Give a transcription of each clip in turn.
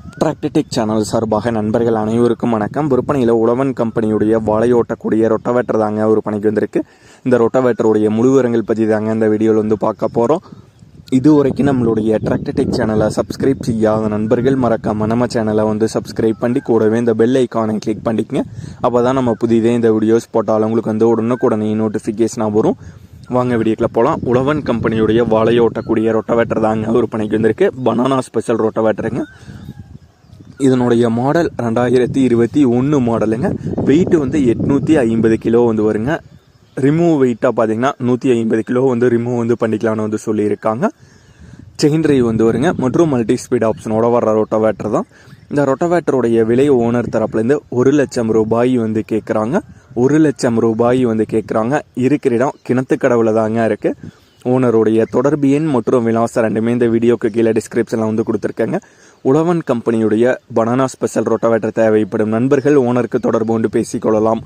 Tractor Tech channel சார்பாக நண்பர்கள் அனைவருக்கும் வணக்கம். விற்பனையில் உழவன் கம்பெனியுடைய வாழையோட்டக்கூடிய ரொட்டவேட்டர் தாங்க விற்பனைக்கு வந்திருக்கு. இந்த ரொட்டவேட்டருடைய முழு விவரங்கள் பற்றி தாங்க இந்த வீடியோவில் வந்து பார்க்க போகிறோம். இதுவரைக்கும் நம்மளுடைய டிராக்டர்டெக் சேனலை சப்ஸ்கிரைப் செய்யாத நண்பர்கள் மறக்காம நம்ம சேனலை வந்து சப்ஸ்கிரைப் பண்ணி கூடவே இந்த பெல் ஐக்கானை கிளிக் பண்ணிக்கங்க. அப்போ தான் நம்ம புதிதே இந்த வீடியோஸ் போட்டாலும் உங்களுக்கு வந்து உடனுக்குடனே நோட்டிஃபிகேஷனாக வரும். வாங்க வீடியோக்கில் போகலாம். உழவன் கம்பெனியுடைய வாழையோட்டக்கூடிய ரொட்டவேட்டர் தாங்க விற்பனைக்கு வந்திருக்கு. பனானா ஸ்பெஷல் ரொட்டவேட்டருங்க. இதனுடைய மாடல் 2021 மாடலுங்க. வெயிட் வந்து 850 கிலோ வந்து வருங்க. ரிமூவ் வெயிட்டாக பார்த்தீங்கன்னா 150 கிலோ வந்து ரிமூவ் வந்து பண்ணிக்கலான்னு வந்து சொல்லியிருக்காங்க. செயின் டிரைவ் வந்து வருங்க மற்றும் மல்டி ஸ்பீட் ஆப்ஷனோட வர்ற ரொட்டவேட்டர் தான். இந்த ரொட்டவேட்டருடைய விலை ஓனர் தரப்புலேருந்து 1 லட்சம் ரூபாய் வந்து கேட்குறாங்க. 1 லட்சம் ரூபாய் வந்து கேட்குறாங்க. இருக்கிற இடம் கிணத்துக்கடவுல தாங்க இருக்குது. ஓனருடைய தொடர்பு எண் மற்றும் விலாசம் ரெண்டுமே இந்த வீடியோக்கு கீழே டிஸ்கிரிப்ஷனில் வந்து கொடுத்துருக்காங்க. உழவன் கம்பெனியுடைய பனானா ஸ்பெஷல் ரொட்டவேட்டர் தேவைப்படும் நண்பர்கள் ஓனருக்கு தொடர்பு கொண்டு பேசிக்கொள்ளலாம்.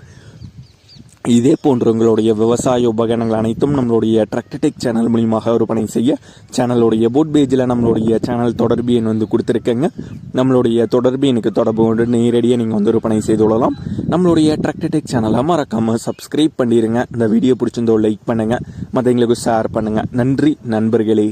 இதே போன்ற உங்களுடைய விவசாய உபகரணங்கள் அனைத்தும் நம்மளுடைய டிராக்டர்டெக் சேனல் மூலியமாக விற்பனை செய்ய சேனலுடைய போட் பேஜில் நம்மளுடைய சேனல் தொடர்பு எண் வந்து கொடுத்துருக்கேங்க. நம்மளுடைய தொடர்பு எனக்கு தொடர்பு கொண்டு நேரடியாக நீங்கள் வந்து விற்பனை செய்து கொள்ளலாம். நம்மளுடைய டிராக்டர்டெக் சேனலை மறக்காமல் சப்ஸ்கிரைப் பண்ணிடுங்க. இந்த வீடியோ பிடிச்சிருந்தோ லைக் பண்ணுங்கள், மற்றவங்களுக்கு ஷேர் பண்ணுங்கள். நன்றி நண்பர்களே.